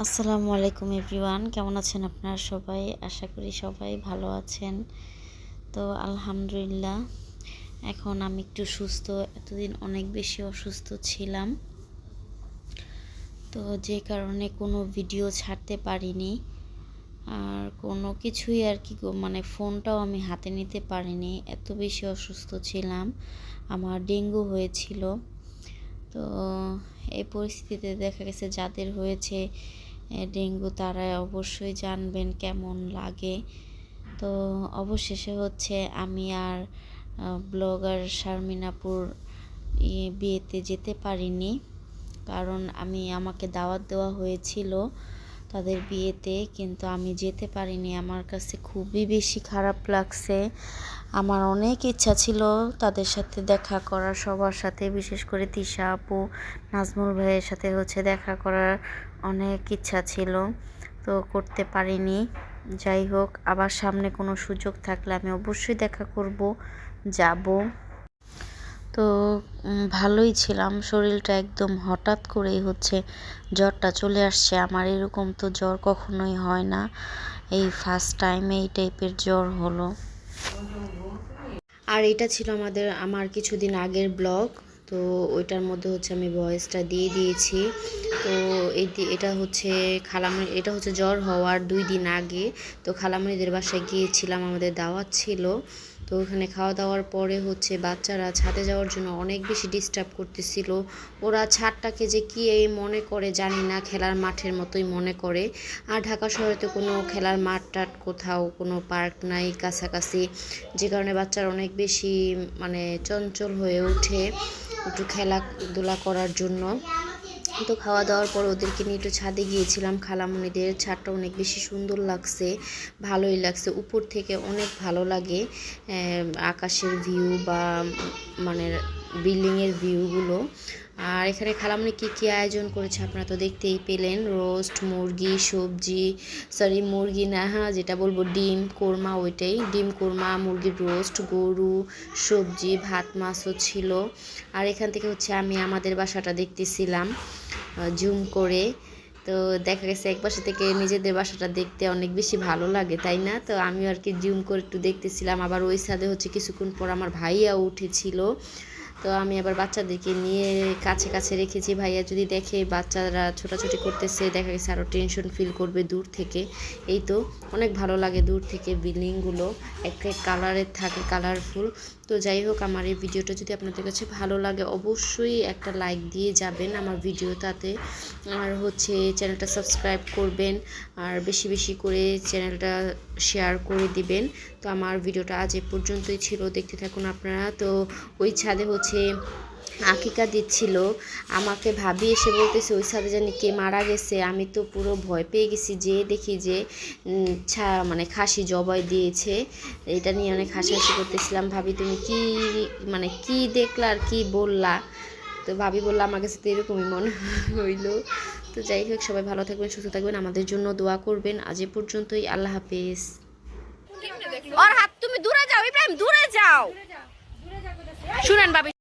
আসসালামু আলাইকুম এভরিওয়ান, কেমন আছেন আপনারা সবাই? আশা করি সবাই ভালো আছেন। তো আলহামদুলিল্লাহ, এখন আমি একটু সুস্থ। এতদিন অনেক বেশি অসুস্থ ছিলাম, তো যে কারণে কোনো ভিডিও ছাড়তে পারিনি, আর কোনো কিছুই আর কি মানে ফোনটাও আমি হাতে নিতে পারিনি, এত বেশি অসুস্থ ছিলাম। আমার ডেঙ্গু হয়েছিল। তো এই পরিস্থিতিতে দেখা গেছে যাদের হয়েছে ডেঙ্গু তারা অবশ্যই জানবেন কেমন লাগে। তো অবশেষে হচ্ছে আমি আর ব্লগার শারমিন আপুর বিয়েতে যেতে পারিনি, কারণ আমাকে দাওয়াত দেওয়া হয়েছিল তাদের বিয়েতে, কিন্তু আমি যেতে পারিনি। আমার কাছে খুবই বেশি খারাপ লাগছে। আমার অনেক ইচ্ছা ছিল তাদের সাথে দেখা করার, সবার সাথে, বিশেষ করে তিশা আপু, নাজমুল ভাইয়ের সাথে দেখা করার অনেক ইচ্ছা ছিল, তো করতে পারিনি। যাই হোক, আবার সামনে কোনো সুযোগ থাকলে আমি অবশ্যই দেখা করব, যাব। তো ভালোই ছিলাম। শরীরটা একদম হঠাৎ করেই জ্বরটা চলে আসছে। আমার এরকম তো জ্বর কখনোই হয় না, এই ফার্স্ট টাইম এই টাইপের জ্বর হলো। আর এটা ছিল আমার কিছুদিন আগের ব্লগ। তো ওইটার মধ্যে আমি ভয়েসটা দিয়ে দিয়েছি। তো এটা এটা জ্বর হওয়ার 2 দিন আগে। তো খালামণিদের বাসায় গিয়েছিলাম, আমাদের দাওয়াত ছিল। তো ওখানে খাওয়া দাওয়ার পরে বাচ্চারা ছাদে যাওয়ার জন্য অনেক বেশি ডিস্টার্ব করতেছিল। ওরা ছাদটাকে যে কী মনে করে জানি না, খেলার মাঠের মতোই মনে করে। আর ঢাকা শহরে তো কোনো খেলার মাঠ টাট কোথাও কোনো পার্ক নাই কাছাকাছি, যে কারণে বাচ্চারা অনেক বেশি মানে চঞ্চল হয়ে ওঠে একটু খেলাধুলা করার জন্য। তো খাওয়া দাওয়ার পর ওদেরকে নিয়ে একটু ছাদে গিয়েছিলাম। খালামণিদের ছাদটা অনেক বেশি সুন্দর লাগছে, ভালোই লাগছে। উপর থেকে অনেক ভালো লাগে আকাশের ভিউ বা মানে বিল্ডিংয়ের ভিউগুলো। আর এখানে খালামণি কী আয়োজন করেছে আপনারা তো দেখতেই পেলেন। রোস্ট, মুরগি, সবজি, মুরগি না, হ্যাঁ যেটা বলবো ডিম কোরমা, ওইটাই ডিম কোরমা, মুরগির রোস্ট, গরু, সবজি, ভাত, মাছও ছিল। আর এখান থেকে আমি আমাদের বাসাটা দেখতেছিলাম জুম করে। তো দেখা গেছে এক বাসা থেকে নিজেদের বাসাটা দেখতে অনেক বেশি ভালো লাগে, তাই না? তো আমিও আর কি জুম করে একটু দেখতেছিলাম। আবার ওই ছাদে কিছুক্ষণ পর আমার ভাইয়া উঠেছিল। তো আমি আবার বাচ্চাদেরকে নিয়ে কাছে কাছে রেখেছি। ভাইয়া যদি দেখে বাচ্চারা ছোটাছুটি করতেছে, দেখা গেছে আরও টেনশন ফিল করবে দূর থেকে। এই তো অনেক ভালো লাগে দূর থেকে বিল্ডিংগুলো, এক এক কালারের থাকে, কালারফুল। তো যাই হোক, আমার এই ভিডিওটা যদি আপনাদের কাছে ভালো লাগে অবশ্যই একটা লাইক দিয়ে যাবেন আমার ভিডিওটাতে। আর চ্যানেলটা সাবস্ক্রাইব করবেন, আর বেশি বেশি করে চ্যানেলটা শেয়ার করে দিবেন। তো আমার ভিডিওটা আজ এ পর্যন্তই ছিল, দেখতে থাকুন আপনারা। তো ওই ছাদে আকিকা দিচ্ছিল, আমাকে ভাবি এসে বলতেছে ওই ছাদে জানি কে মারা গেছে। আমি তো পুরো ভয় পেয়ে গেছি, যে দেখি যে মানে খাসি জবাই দিয়েছে। এটা নিয়ে অনেক হাসাহাসি করতেছিলাম। ভাবি তুমি কি দেখলা আর কি বললা? তো ভাবি বললো আমার কাছে তো এরকমই মনে হইলো। তো যাই হোক, সবাই ভালো থাকবেন, সুস্থ থাকবেন, আমাদের জন্য দোয়া করবেন। আজ এ পর্যন্তই, আল্লাহ হাফেজ। ওর হাত তুমি দূরে যাও, ইব্রাহিম দূরে যাও। শুনেন ভাবি।